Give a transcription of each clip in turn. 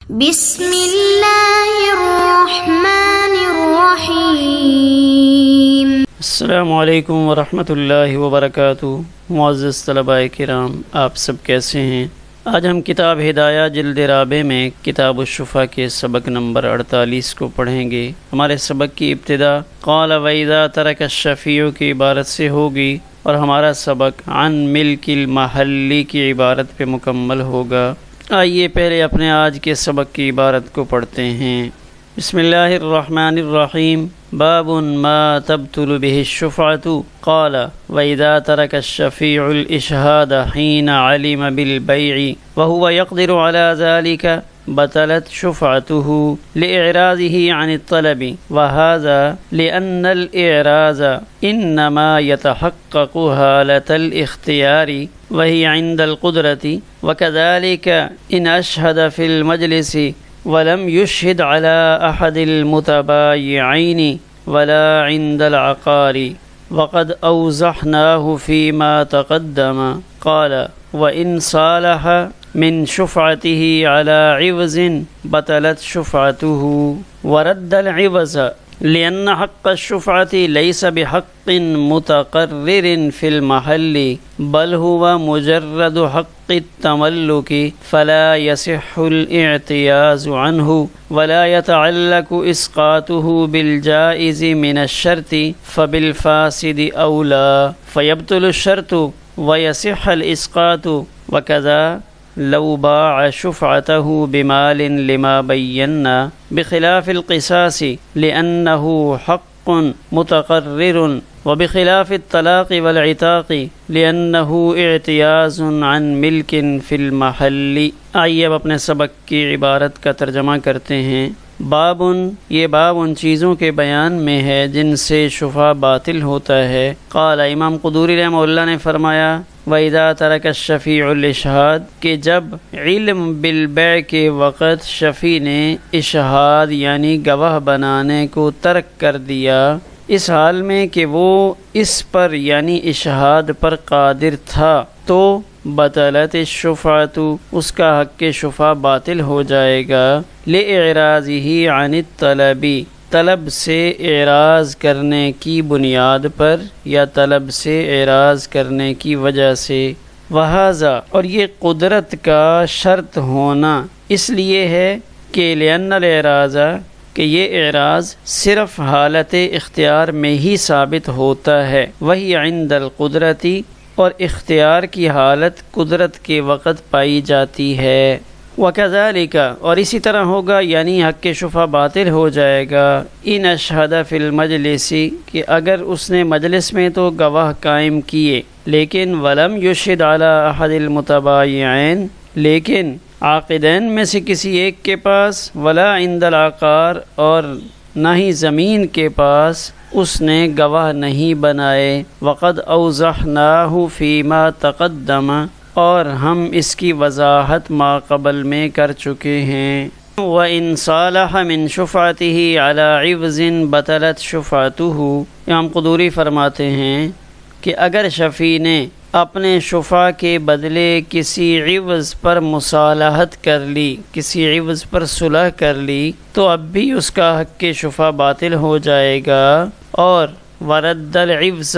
بسم اللہ الرحمن الرحیم۔ السلام علیکم ورحمۃ اللہ وبرکاتہ۔ معزز طلباء کرام، آپ سب کیسے ہیں؟ آج ہم کتاب ہدایہ جلد رابع میں کتاب الشفا کے سبق نمبر 48 کو پڑھیں گے۔ ہمارے سبق کی ابتدا قال وَإِذَا تَرَكَ الشَّفِيعُ کی عبارت سے ہوگی اور ہمارا سبق عن ملک المحلی کی عبارت پہ مکمل ہوگا۔ آئیے پہلے اپنے آج کے سبق کی عبارت کو پڑھتے ہیں۔ بسم اللہ الرحمن الرحیم۔ باب ما تبطل به الشفعة قال وإذا ترك الشفيع الإشهاد حين علم بالبيع وهو يقدر على ذلك بطلت شفعته لإعراضه عن الطلب، وهذا لأن الإعراض إنما يتحقق حالة الاختيار وهي عند القدرة، وكذلك إن أشهد في المجلس ولم يشهد على أحد المتبايعين ولا عند العقار، وقد أوضحناه فيما تقدم۔ قال وإن صالح من شفعته على عوض بطلت شفعته، ورد العوض لأن حق الشفعة ليس بحق متقرر في المحل بل هو مجرد حق التملك، فلا يصح الاعتياز عنه ولا يتعلق إسقاطه بالجائز من الشرط، فبالفاسد أولى، فيبطل الشرط ويصح الإسقاط، وكذا لو باع شفعته بمال لما بينا، بخلاف القصاص لأنه حق متقرر، وبخلاف الطلاق والعتاق لأنه اعتياز عن ملك في المحل۔ آئیے اب اپنے سبق کی عبارت کا ترجمہ کرتے ہیں۔ بابن، یہ باب ان چیزوں کے بیان میں ہے جن سے شفا باطل ہوتا ہے۔ قال، امام قدوری رحمہ اللہ نے فرمایا وَإِذَا تَرَكَ الشَّفِيعُ الْإِشْهَادَ، کہ جب علم بالبیع کے وقت شفیع نے اشہاد یعنی گواہ بنانے کو ترک کر دیا، اس حال میں کہ وہ اس پر یعنی اشہاد پر قادر تھا، تو بطلت الشفعۃ، اس کا حق شفا باطل ہو جائے گا، لِإِعْرَاضِهِ عَنِ الطَّلَبِ، طلب سے اعراض کرنے کی بنیاد پر یا طلب سے اعراض کرنے کی وجہ سے۔ وہذا، اور یہ قدرت کا شرط ہونا اس لیے ہے کہ لأن الاعراض، کہ یہ اعراض صرف حالت اختیار میں ہی ثابت ہوتا ہے، وہی عند القدرتی، اور اختیار کی حالت قدرت کے وقت پائی جاتی ہے۔ وَكَذَلِكَ، اور اسی طرح ہوگا یعنی حق شفا باطل ہو جائے گا، ان اشہد فی المجلس، کہ اگر اس نے مجلس میں تو گواہ قائم کیے، لیکن ولم یشہد علی احد المتبايعین، لیکن عاقدین میں سے کسی ایک کے پاس، ولا عند العقار، اور نہ ہی زمین کے پاس اس نے گواہ نہیں بنائے، وقد اوضحناہ فیما تقدم، اور ہم اس کی وضاحت ما قبل میں کر چکے ہیں۔ وَإِن صَالَحَ مِن شُفْعَتِهِ عَلَى عِوْضٍ بَطَلَتْ شُفْعَتُهُ، امام قدوری فرماتے ہیں کہ اگر شفیع نے اپنے شفا کے بدلے کسی عوض پر مصالحت کر لی، کسی عوض پر صلح کر لی، تو اب بھی اس کا حق شفا باطل ہو جائے گا، اور ورد العوض،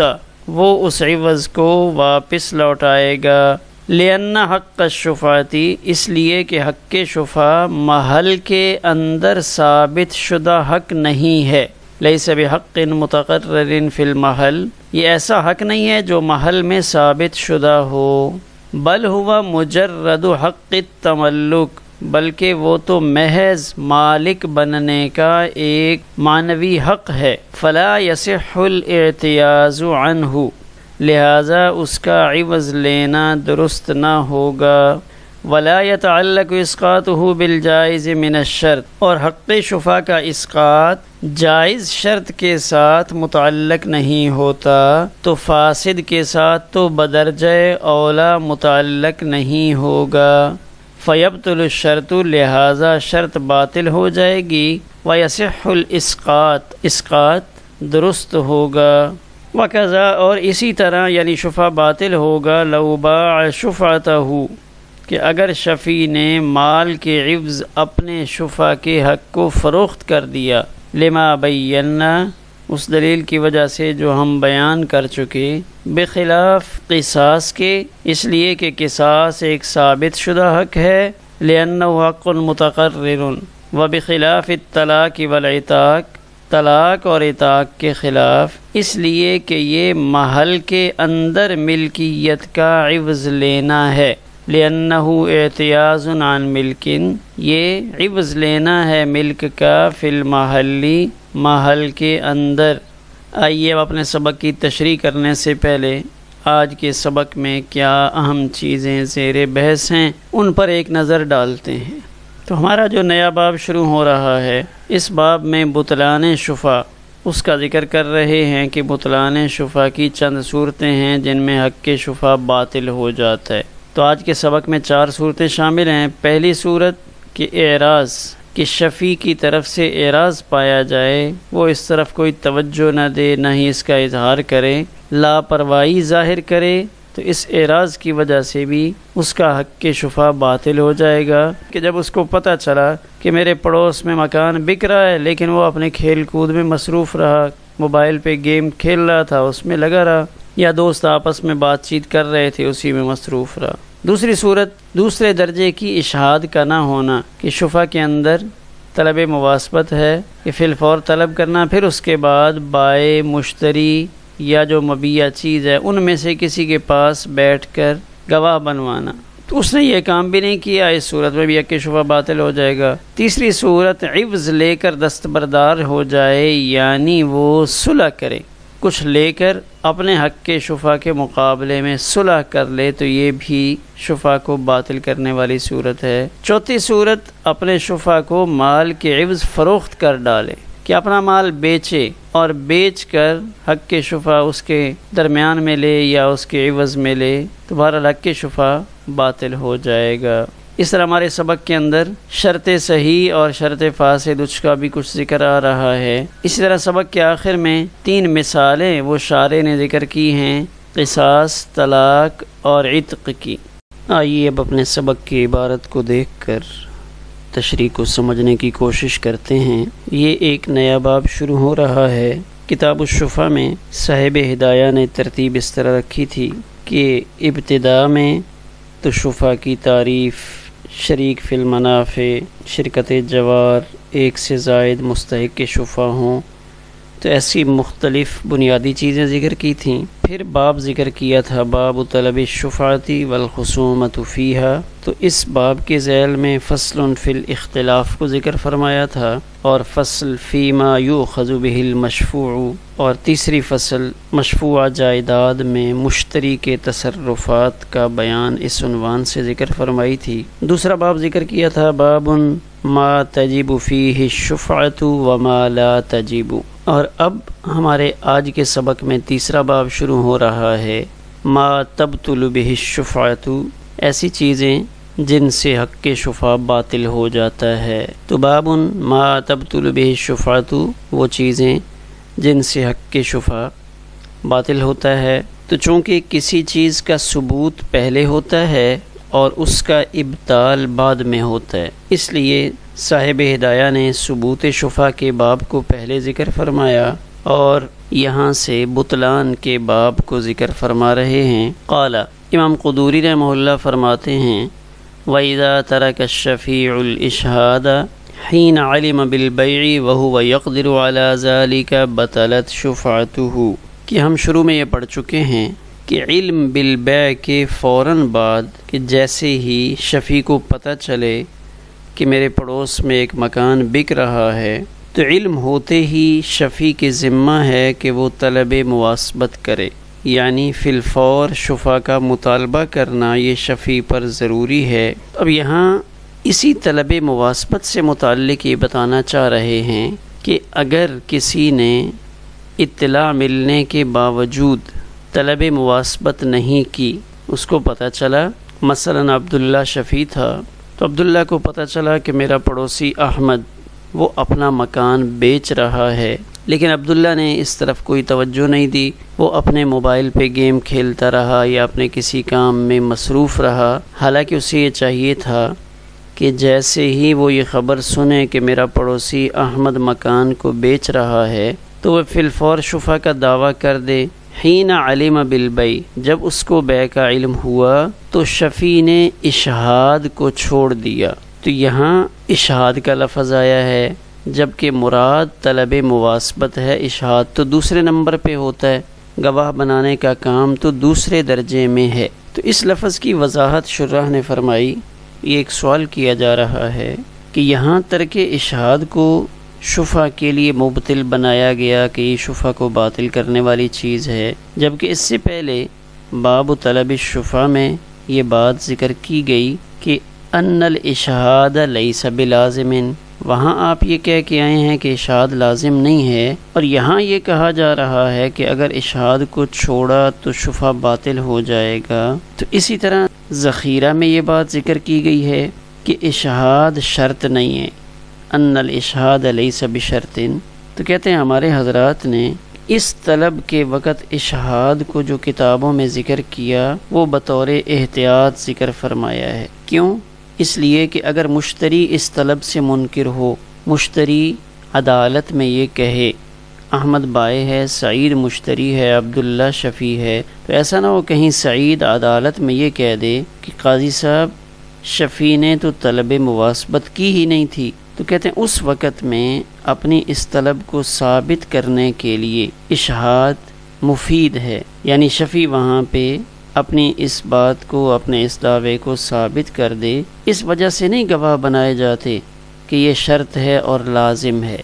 وہ اس عوض کو واپس لوٹائے گا، لأن حق الشفاعتی، اس لیے کہ حق شفا محل کے اندر ثابت شدہ حق نہیں ہے، لیس بحق متقرر فی المحل، یہ ایسا حق نہیں ہے جو محل میں ثابت شدہ ہو، بل ہوا مجرد حق التملک، بلکہ وہ تو محض مالک بننے کا ایک معنوی حق ہے، فلا یصح الاعتیاز عنہ، لہذا اس کا عوض لینا درست نہ ہوگا، ولا يتعلق اسقاطه بالجائز من الشرط، اور حق شفا کا اسقاط جائز شرط کے ساتھ متعلق نہیں ہوتا، تو فاسد کے ساتھ تو بدرجہ اولا متعلق نہیں ہوگا، فیبطل الشرط، لہذا شرط باطل ہو جائے گی، ویصح الاسقاط، اسقاط درست ہوگا، وکذا، اور اسی طرح یعنی شفا باطل ہوگا، لو باع شفعتہ، کہ اگر شفیع نے مال کے عوض اپنے شفا کے حق کو فروخت کر دیا، لما بینا، اس دلیل کی وجہ سے جو ہم بیان کر چکے، بخلاف قصاص کے، اس لیے کہ قصاص ایک ثابت شدہ حق ہے، لأنہ حق متقرر، وبخلاف الطلاق والعتاق، طلاق اور عتاق کے خلاف، اس لیے کہ یہ محل کے اندر ملکیت کا عوض لینا ہے، لأنہ اعتیاض عن ملکن، یہ عوض لینا ہے ملک کا، فی المحلی، محل کے اندر۔ آئیے اب اپنے سبق کی تشریح کرنے سے پہلے آج کے سبق میں کیا اہم چیزیں زیر بحث ہیں ان پر ایک نظر ڈالتے ہیں۔ تو ہمارا جو نیا باب شروع ہو رہا ہے، اس باب میں بطلان شفا اس کا ذکر کر رہے ہیں کہ بطلان شفا کی چند صورتیں ہیں جن میں حق کے شفا باطل ہو جاتا ہے۔ تو آج کے سبق میں 4 صورتیں شامل ہیں۔ پہلی صورت کہ اعراض، کہ شفیع کی طرف سے اعراض پایا جائے، وہ اس طرف کوئی توجہ نہ دے، نہ ہی اس کا اظہار کرے، لاپرواہی ظاہر کرے، تو اس اعراض کی وجہ سے بھی اس کا حق کے شفا باطل ہو جائے گا۔ کہ جب اس کو پتہ چلا کہ میرے پڑوس میں مکان بک رہا ہے لیکن وہ اپنے کھیل کود میں مصروف رہا، موبائل پہ گیم کھیل رہا تھا، اس میں لگا رہا، یا دوست آپس میں بات چیت کر رہے تھے، اسی میں مصروف رہا۔ دوسری صورت، دوسرے درجے کی اشہاد کا نہ ہونا، کہ شفا کے اندر طلب مواسبت ہے کہ فی الفور طلب کرنا، پھر اس کے بعد بائع، مشتری یا جو مبیع چیز ہے ان میں سے کسی کے پاس بیٹھ کر گواہ بنوانا، تو اس نے یہ کام بھی نہیں کیا، اس صورت میں بھی حق شفا باطل ہو جائے گا۔ تیسری صورت، عوض لے کر دستبردار ہو جائے، یعنی وہ صلح کرے، کچھ لے کر اپنے حق کے شفا کے مقابلے میں صلح کر لے، تو یہ بھی شفا کو باطل کرنے والی صورت ہے۔ چوتھی صورت، اپنے شفا کو مال کے عوض فروخت کر ڈالے، کہ اپنا مال بیچے اور بیچ کر حق کے شفا اس کے درمیان میں لے یا اس کے عوض میں لے، تو بہرحال حق کے شفا باطل ہو جائے گا۔ اس طرح ہمارے سبق کے اندر شرط صحیح اور شرط فاسد اس کا بھی کچھ ذکر آ رہا ہے۔ اسی طرح سبق کے آخر میں 3 مثالیں وہ شارح نے ذکر کی ہیں، قصاص، طلاق اور عتق کی۔ آئیے اب اپنے سبق کی عبارت کو دیکھ کر تشریح کو سمجھنے کی کوشش کرتے ہیں۔ یہ ایک نیا باب شروع ہو رہا ہے۔ کتاب الشفا میں صاحب ہدایہ نے ترتیب اس طرح رکھی تھی کہ ابتدا میں تو شفا کی تعریف، شریک فی المنافع، شرکت جوار، ایک سے زائد مستحق کے شفا ہوں، تو ایسی مختلف بنیادی چیزیں ذکر کی تھیں۔ پھر باب ذکر کیا تھا باب طلب الشفاعۃ والخصومۃ فیہا، تو اس باب کے ذیل میں فصل فی الاختلاف کو ذکر فرمایا تھا، اور فصل فیما یؤخذ بہ المشفوع، اور تیسری فصل مشفوعہ جائیداد میں مشتری کے تصرفات کا بیان اس عنوان سے ذکر فرمائی تھی۔ دوسرا باب ذکر کیا تھا باب ما تجب فیہ الشفعۃ وما لا تجب، اور اب ہمارے آج کے سبق میں تیسرا باب شروع ہو رہا ہے، ما تبطل بہ الشفعۃ، ایسی چیزیں جن سے حق کے شفا باطل ہو جاتا ہے۔ تو باب ما تبطل بہ الشفعۃ، وہ چیزیں جن سے حق کے شفا باطل ہوتا ہے۔ تو چونکہ کسی چیز کا ثبوت پہلے ہوتا ہے اور اس کا ابطال بعد میں ہوتا ہے، اس لیے صاحب ہدایہ نے ثبوت شفا کے باب کو پہلے ذکر فرمایا اور یہاں سے بطلان کے باب کو ذکر فرما رہے ہیں۔ قال، امام قدوری رحمہ اللہ فرماتے ہیں، وَإِذَا تَرَكَ الشَّفِيعُ الْإِشْهَادَ حِينَ عَلِمَ بِالْبَيْعِ وَهُوَ يَقْدِرُ عَلَى ذَلِكَ بَطَلَتْ شُفْعَتُهُ، کہ ہم شروع میں یہ پڑھ چکے ہیں کہ علم بالبیع کے فوراً بعد، کہ جیسے ہی شفیع کو پتہ چلے کہ میرے پڑوس میں ایک مکان بک رہا ہے، تو علم ہوتے ہی شفیع کے ذمہ ہے کہ وہ طلب مواسبت کرے، یعنی فی الفور شفا کا مطالبہ کرنا یہ شفیع پر ضروری ہے۔ اب یہاں اسی طلب مواسبت سے متعلق یہ بتانا چاہ رہے ہیں کہ اگر کسی نے اطلاع ملنے کے باوجود طلب مواسبت نہیں کی، اس کو پتہ چلا، مثلا عبداللہ شفیع تھا، تو عبداللہ کو پتہ چلا کہ میرا پڑوسی احمد وہ اپنا مکان بیچ رہا ہے، لیکن عبداللہ نے اس طرف کوئی توجہ نہیں دی، وہ اپنے موبائل پہ گیم کھیلتا رہا یا اپنے کسی کام میں مصروف رہا، حالانکہ اسے یہ چاہیے تھا کہ جیسے ہی وہ یہ خبر سنے کہ میرا پڑوسی احمد مکان کو بیچ رہا ہے تو وہ فی الفور شفا کا دعویٰ کر دے۔ حین علم بالبیع، جب اس کو بیع کا علم ہوا تو شفیع نے اشہاد کو چھوڑ دیا۔ تو یہاں اشہاد کا لفظ آیا ہے، جبکہ مراد طلب مواسبت ہے۔ اشہاد تو دوسرے نمبر پہ ہوتا ہے، گواہ بنانے کا کام تو دوسرے درجے میں ہے۔ تو اس لفظ کی وضاحت شراح نے فرمائی، یہ ایک سوال کیا جا رہا ہے کہ یہاں ترک اشہاد کو شفع کے لیے مبطل بنایا گیا کہ یہ شفع کو باطل کرنے والی چیز ہے، جبکہ اس سے پہلے باب طلب الشفع میں یہ بات ذکر کی گئی کہ ان الاشہاد لیس بلازم، وہاں آپ یہ کہہ کے آئے ہیں کہ اشہاد لازم نہیں ہے، اور یہاں یہ کہا جا رہا ہے کہ اگر اشہاد کو چھوڑا تو شفع باطل ہو جائے گا۔ تو اسی طرح ذخیرہ میں یہ بات ذکر کی گئی ہے کہ اشہاد شرط نہیں ہے، ان الاشہاد لیس بشرط۔ تو کہتے ہیں ہمارے حضرات نے اس طلب کے وقت اشہاد کو جو کتابوں میں ذکر کیا وہ بطور احتیاط ذکر فرمایا ہے۔ کیوں؟ اس لیے کہ اگر مشتری اس طلب سے منکر ہو، مشتری عدالت میں یہ کہے احمد بائع ہے، سعید مشتری ہے، عبداللہ شفیع ہے، تو ایسا نہ ہو کہیں سعید عدالت میں یہ کہہ دے کہ قاضی صاحب شفیع نے تو طلب مواسبت کی ہی نہیں تھی۔ تو کہتے ہیں اس وقت میں اپنی اس طلب کو ثابت کرنے کے لیے اشہاد مفید ہے، یعنی شفیع وہاں پہ اپنی اس بات کو، اپنے اس دعوے کو ثابت کر دے۔ اس وجہ سے نہیں گواہ بنائے جاتے کہ یہ شرط ہے اور لازم ہے،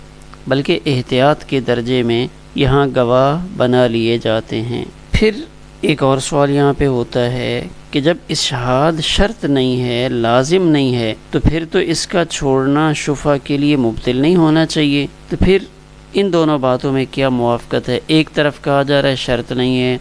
بلکہ احتیاط کے درجے میں یہاں گواہ بنا لیے جاتے ہیں۔ پھر ایک اور سوال یہاں پہ ہوتا ہے کہ جب اشہاد شرط نہیں ہے، لازم نہیں ہے، تو پھر تو اس کا چھوڑنا شفع کے لیے مبطل نہیں ہونا چاہیے۔ تو پھر ان دونوں باتوں میں کیا موافقت ہے؟ ایک طرف کہا جا رہا ہے شرط نہیں ہے،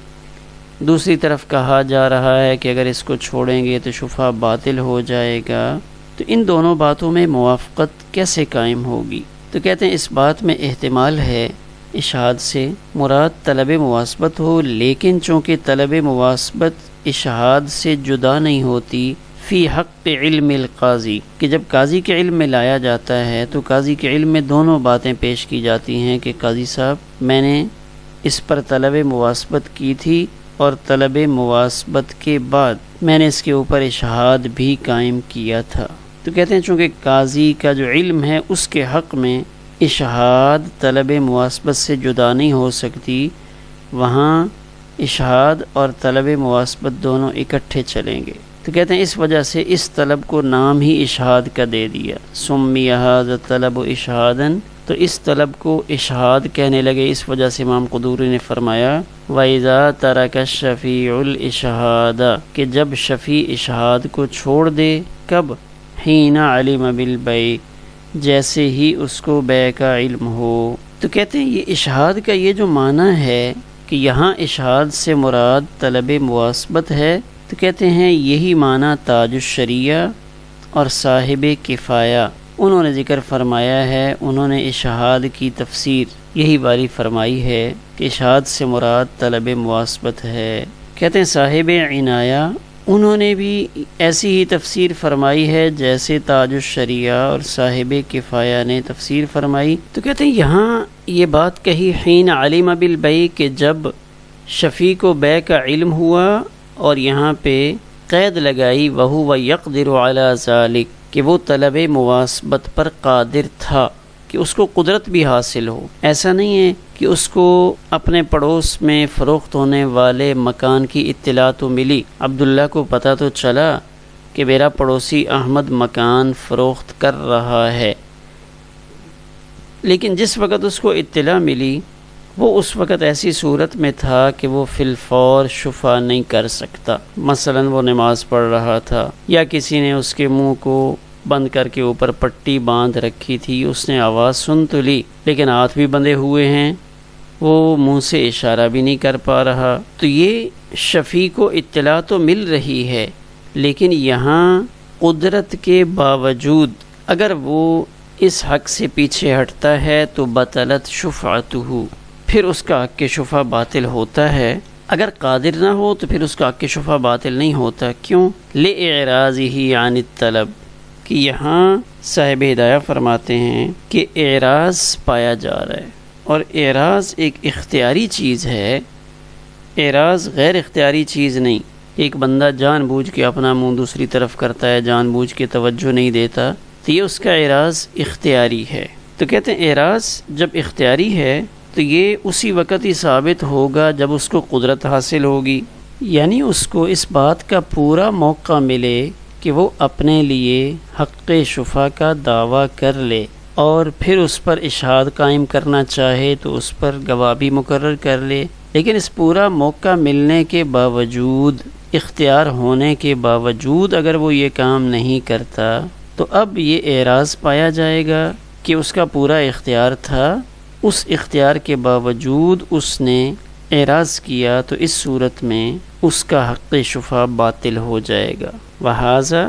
دوسری طرف کہا جا رہا ہے کہ اگر اس کو چھوڑیں گے تو شفع باطل ہو جائے گا۔ تو ان دونوں باتوں میں موافقت کیسے قائم ہوگی؟ تو کہتے ہیں اس بات میں احتمال ہے اشہاد سے مراد طلب مواسبت ہو، لیکن چونکہ طلب مواسبت اشہاد سے جدا نہیں ہوتی فی حق علم القاضی، کہ جب قاضی کے علم میں لایا جاتا ہے تو قاضی کے علم میں دونوں باتیں پیش کی جاتی ہیں کہ قاضی صاحب میں نے اس پر طلب مواسبت کی تھی اور طلب مواسبت کے بعد میں نے اس کے اوپر اشہاد بھی قائم کیا تھا۔ تو کہتے ہیں چونکہ قاضی کا جو علم ہے اس کے حق میں اشہاد طلب مواسبت سے جدا نہیں ہو سکتی، وہاں اشہاد اور طلب مواسبت دونوں اکٹھے چلیں گے۔ تو کہتے ہیں اس وجہ سے اس طلب کو نام ہی اشہاد کا دے دیا، سمی ھذا الطلب اشہاداً، تو اس طلب کو اشہاد کہنے لگے۔ اس وجہ سے امام قدوری نے فرمایا وَإِذَا تَرَكَ الشَّفِيعُ الْإِشْهَادَ، کہ جب شفیع اشہاد کو چھوڑ دے، کب؟ حین علم بالبیع، جیسے ہی اس کو بیع کا علم ہو۔ تو کہتے ہیں یہ اشہاد کا یہ جو معنی ہے کہ یہاں اشہاد سے مراد طلب مواسبت ہے، تو کہتے ہیں یہی معنی تاج الشریعہ اور صاحب کفایہ انہوں نے ذکر فرمایا ہے۔ انہوں نے اشہاد کی تفسیر یہی والی فرمائی ہے کہ اشہاد سے مراد طلب مواسبت ہے۔ کہتے ہیں صاحب عنایہ انہوں نے بھی ایسی ہی تفسیر فرمائی ہے جیسے تاج الشریعہ اور صاحب کفایہ نے تفسیر فرمائی۔ تو کہتے ہیں یہاں یہ بات کہی حین علم بالبیع کہ جب شفیع کو بیع کا علم ہوا، اور یہاں پہ قید لگائی وَهُوَ يَقْدِرُ عَلَى ذَلِكَ، کہ وہ طلب مواسبت پر قادر تھا، کہ اس کو قدرت بھی حاصل ہو۔ ایسا نہیں ہے کہ اس کو اپنے پڑوس میں فروخت ہونے والے مکان کی اطلاع تو ملی، عبداللہ کو پتہ تو چلا کہ میرا پڑوسی احمد مکان فروخت کر رہا ہے، لیکن جس وقت اس کو اطلاع ملی وہ اس وقت ایسی صورت میں تھا کہ وہ فی الفور شفع نہیں کر سکتا۔ مثلا وہ نماز پڑھ رہا تھا، یا کسی نے اس کے منہ کو بند کر کے اوپر پٹی باندھ رکھی تھی، اس نے آواز سن تو لی لیکن ہاتھ بھی بندھے ہوئے ہیں، وہ منہ سے اشارہ بھی نہیں کر پا رہا۔ تو یہ شفیع کو اطلاع تو مل رہی ہے، لیکن یہاں قدرت کے باوجود اگر وہ اس حق سے پیچھے ہٹتا ہے تو بطلت شفعتہ، پھر اس کا حق شفع باطل ہوتا ہے۔ اگر قادر نہ ہو تو پھر اس کا حق شفع باطل نہیں ہوتا۔ کیوں؟ لِإِعْرَاضِهِ عَنِ الطَّلَب، کہ یہاں صاحب ہدایہ فرماتے ہیں کہ اعراض پایا جا رہا ہے، اور اعراض ایک اختیاری چیز ہے، اعراض غیر اختیاری چیز نہیں۔ ایک بندہ جان بوجھ کے اپنا منہ دوسری طرف کرتا ہے، جان بوجھ کے توجہ نہیں دیتا، تو یہ اس کا اعراض اختیاری ہے۔ تو کہتے ہیں اعراض جب اختیاری ہے تو یہ اسی وقت ہی ثابت ہوگا جب اس کو قدرت حاصل ہوگی، یعنی اس کو اس بات کا پورا موقع ملے کہ وہ اپنے لیے حق شفع کا دعویٰ کر لے، اور پھر اس پر اشہاد قائم کرنا چاہے تو اس پر گواہ بھی مقرر کر لے۔ لیکن اس پورا موقع ملنے کے باوجود، اختیار ہونے کے باوجود اگر وہ یہ کام نہیں کرتا تو اب یہ اعراض پایا جائے گا کہ اس کا پورا اختیار تھا، اس اختیار کے باوجود اس نے اعراض کیا، تو اس صورت میں اس کا حق شفع باطل ہو جائے گا۔ وہذا،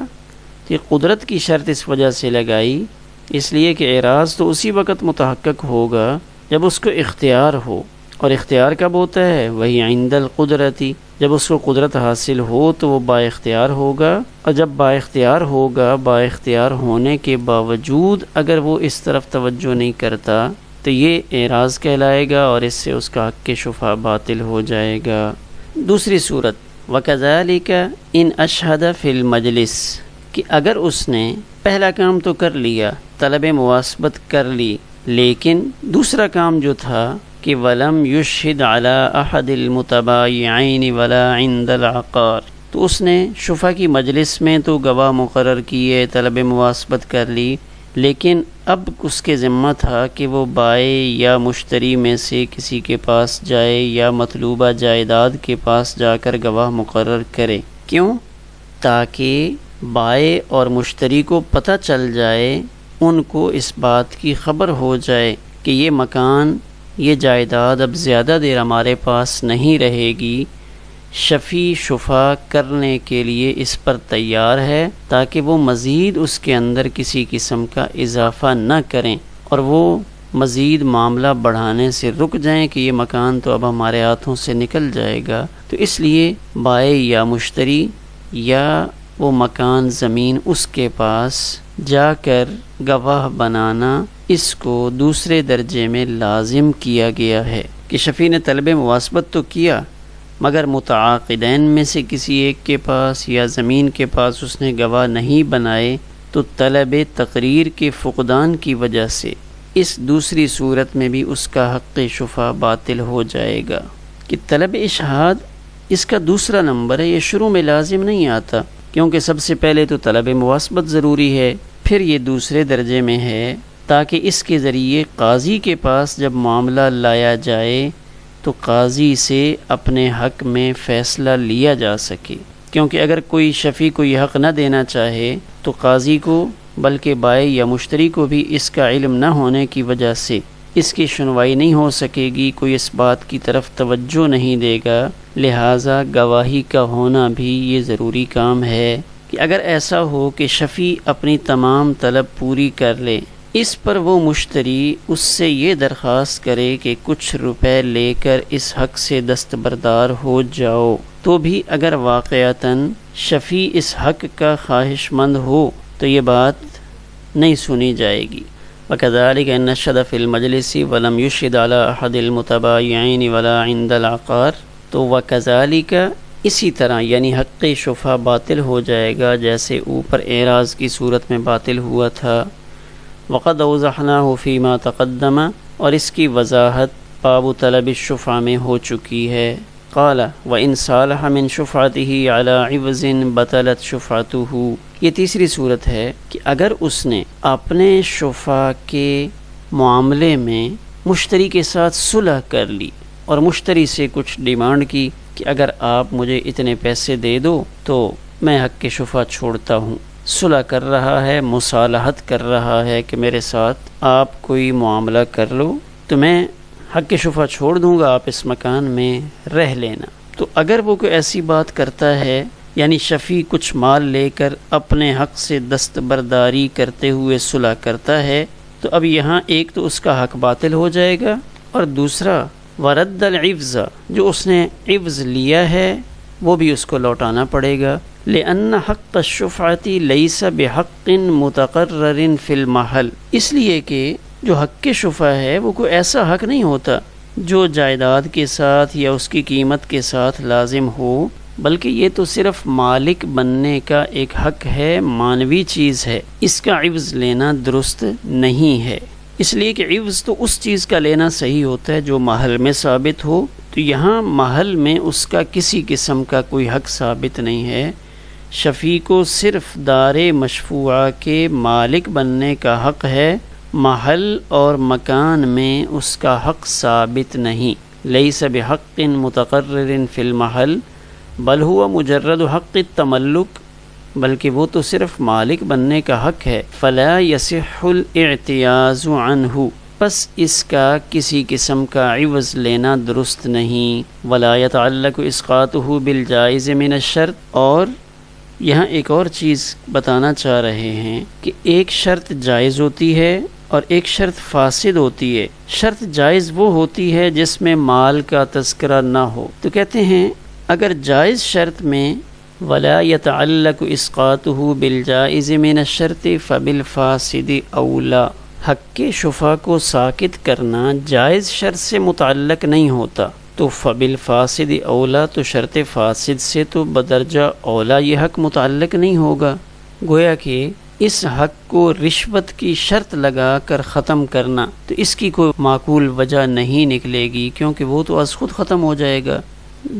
یہ قدرت کی شرط اس وجہ سے لگائی اس لیے کہ اعراض تو اسی وقت متحقق ہوگا جب اس کو اختیار ہو، اور اختیار کب ہوتا ہے؟ وہی عند القدرتی، جب اس کو قدرت حاصل ہو تو وہ با اختیار ہوگا، اور جب با اختیار ہوگا، با اختیار ہونے کے باوجود اگر وہ اس طرف توجہ نہیں کرتا تو یہ اعراض کہلائے گا، اور اس سے اس کا حق شفع باطل ہو جائے گا۔ دوسری صورت وَكَذَلِكَ إِنْ أَشْهَدَ فِي الْمَجْلِسِ، کہ اگر اس نے پہلا کام تو کر لیا، طلب مواسبت کر لی، لیکن دوسرا کام جو تھا کہ وَلَمْ يُشْهِدْ عَلَىٰ أَحَدِ الْمُتَبَايِعَيْنِ وَلَا عِنْدَ الْعَقَارِ، تو اس نے شفع کی مجلس میں تو گواہ مقرر کیے، طلب مواسبت کر لی، لیکن اب اس کے ذمہ تھا کہ وہ بائع یا مشتری میں سے کسی کے پاس جائے یا مطلوبہ جائیداد کے پاس جا کر گواہ مقرر کرے۔ کیوں؟ تاکہ بائع اور مشتری کو پتہ چل جائے، ان کو اس بات کی خبر ہو جائے کہ یہ مکان، یہ جائیداد اب زیادہ دیر ہمارے پاس نہیں رہے گی، شفیع شفع کرنے کے لیے اس پر تیار ہے، تاکہ وہ مزید اس کے اندر کسی قسم کا اضافہ نہ کریں اور وہ مزید معاملہ بڑھانے سے رک جائیں کہ یہ مکان تو اب ہمارے ہاتھوں سے نکل جائے گا۔ تو اس لیے بائع یا مشتری یا وہ مکان زمین اس کے پاس جا کر گواہ بنانا، اس کو دوسرے درجے میں لازم کیا گیا ہے کہ شفیع نے طلب مواسبت تو کیا، مگر متعاقدین میں سے کسی ایک کے پاس یا زمین کے پاس اس نے گواہ نہیں بنائے، تو طلب تقریر کے فقدان کی وجہ سے اس دوسری صورت میں بھی اس کا حق شفع باطل ہو جائے گا۔ کہ طلب اشہاد اس کا دوسرا نمبر ہے، یہ شروع میں لازم نہیں آتا، کیونکہ سب سے پہلے تو طلب مواسبت ضروری ہے، پھر یہ دوسرے درجے میں ہے، تاکہ اس کے ذریعے قاضی کے پاس جب معاملہ لایا جائے تو قاضی سے اپنے حق میں فیصلہ لیا جا سکے۔ کیونکہ اگر کوئی شفیع کو یہ حق نہ دینا چاہے تو قاضی کو، بلکہ بائع یا مشتری کو بھی اس کا علم نہ ہونے کی وجہ سے اس کی سنوائی نہیں ہو سکے گی، کوئی اس بات کی طرف توجہ نہیں دے گا، لہٰذا گواہی کا ہونا بھی یہ ضروری کام ہے کہ اگر ایسا ہو کہ شفیع اپنی تمام طلب پوری کر لے، اس پر وہ مشتری اس سے یہ درخواست کرے کہ کچھ روپے لے کر اس حق سے دستبردار ہو جاؤ، تو بھی اگر واقعتاً شفیع اس حق کا خواہش مند ہو تو یہ بات نہیں سنی جائے گی۔ وَكَذَلِكَ إِنْ نَشَّدَ فِي الْمَجْلِسِ وَلَمْ يُشْهِدْ عَلَىٰ أَحَدِ الْمُتَبَايِعَيْنِ وَلَا عِنْدَ الْعَقَارِ، تو وَكَذَلِكَ اسی طرح، یعنی حق شفع باطل ہو جائے گا جیسے اوپر اعراض کی صورت میں باطل ہوا تھا۔ وقد اوضحناه فيما تقدم، اور اس کی وضاحت باب طلب الشفع میں ہو چکی ہے۔ قال وَإِنْ صَالَحَ مِنْ شُفْعَتِهِ عَلَىٰ عِوَضٍ بَطَلَتْ شُفْعَتُهُ، یہ تیسری صورت ہے کہ اگر اس نے اپنے شفع کے معاملے میں مشتری کے ساتھ صلح کر لی اور مشتری سے کچھ ڈیمانڈ کی کہ اگر آپ مجھے اتنے پیسے دے دو تو میں حق کے شفع چھوڑتا ہوں، صلح کر رہا ہے، مصالحت کر رہا ہے کہ میرے ساتھ آپ کوئی معاملہ کر لو تو میں حق کے شفع چھوڑ دوں گا، آپ اس مکان میں رہ لینا۔ تو اگر وہ کوئی ایسی بات کرتا ہے، یعنی شفیع کچھ مال لے کر اپنے حق سے دستبرداری کرتے ہوئے صلح کرتا ہے تو اب یہاں ایک تو اس کا حق باطل ہو جائے گا، اور دوسرا ورد العوض، جو اس نے عوض لیا ہے وہ بھی اس کو لوٹانا پڑے گا۔ لأن حق الشفعۃ لیس بحق متقرر فی المحل، اس لیے کہ جو حق شفع ہے وہ کوئی ایسا حق نہیں ہوتا جو جائیداد کے ساتھ یا اس کی قیمت کے ساتھ لازم ہو، بلکہ یہ تو صرف مالک بننے کا ایک حق ہے، مانوی چیز ہے، اس کا عوض لینا درست نہیں ہے۔ اس لیے کہ عوض تو اس چیز کا لینا صحیح ہوتا ہے جو محل میں ثابت ہو، تو یہاں محل میں اس کا کسی قسم کا کوئی حق ثابت نہیں ہے۔ شفیع کو صرف دار مشفوعہ کے مالک بننے کا حق ہے، محل اور مکان میں اس کا حق ثابت نہیں۔ لیس بحق متقرر فی المحل بل ہوا مجرد حق التملک، بلکہ وہ تو صرف مالک بننے کا حق ہے۔ فلا یصح الاعتیاض عنہ، پس اس کا کسی قسم کا عوض لینا درست نہیں۔ ولا یتعلق اسقاطہ بالجائز من الشرط، اور یہاں ایک اور چیز بتانا چاہ رہے ہیں کہ ایک شرط جائز ہوتی ہے اور ایک شرط فاسد ہوتی ہے۔ شرط جائز وہ ہوتی ہے جس میں مال کا تذکرہ نہ ہو، تو کہتے ہیں اگر جائز شرط میں ولا يتعلق اسقاطه بالجائز من الشرط فبالفاسد اولا، حق شفع کو ساکت کرنا جائز شرط سے متعلق نہیں ہوتا، تو فبالفاسد اولا، تو شرط فاسد سے تو بدرجہ اولا یہ حق متعلق نہیں ہوگا۔ گویا کہ اس حق کو رشوت کی شرط لگا کر ختم کرنا تو اس کی کوئی معقول وجہ نہیں نکلے گی، کیونکہ وہ تو از خود ختم ہو جائے گا۔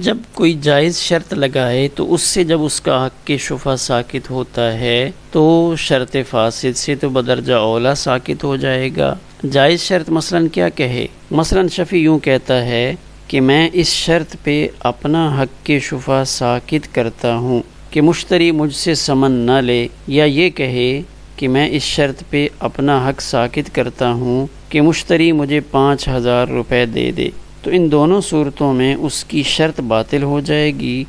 جب کوئی جائز شرط لگائے تو اس سے جب اس کا حق شفع ساکت ہوتا ہے تو شرط فاسد سے تو بدرجہ اولا ساکت ہو جائے گا۔ جائز شرط مثلاً کیا کہے، مثلاً شفیع یوں کہتا ہے کہ میں اس شرط پہ اپنا حق شفع ساکت کرتا ہوں کہ مشتری مجھ سے سمن نہ لے، یا یہ کہے کہ میں اس شرط پہ اپنا حق ساکت کرتا ہوں کہ مشتری مجھے 5000 روپے دے دے، تو ان دونوں صورتوں میں اس کی شرط باطل ہو جائے گی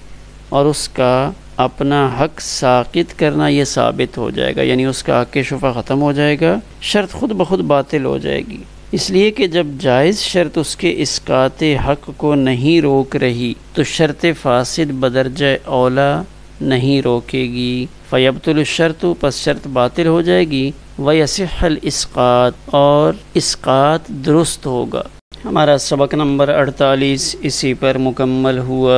اور اس کا اپنا حق ساقط کرنا یہ ثابت ہو جائے گا، یعنی اس کا حق شفع ختم ہو جائے گا، شرط خود بخود باطل ہو جائے گی۔ اس لیے کہ جب جائز شرط اس کے اسقاط حق کو نہیں روک رہی تو شرط فاسد بدرجہ اولا نہیں روکے گی۔ فیبطل الشرط، پس شرط باطل ہو جائے گی، ویصح الاسقاط، اور اسقاط درست ہوگا۔ ہمارا سبق نمبر 48 اسی پر مکمل ہوا۔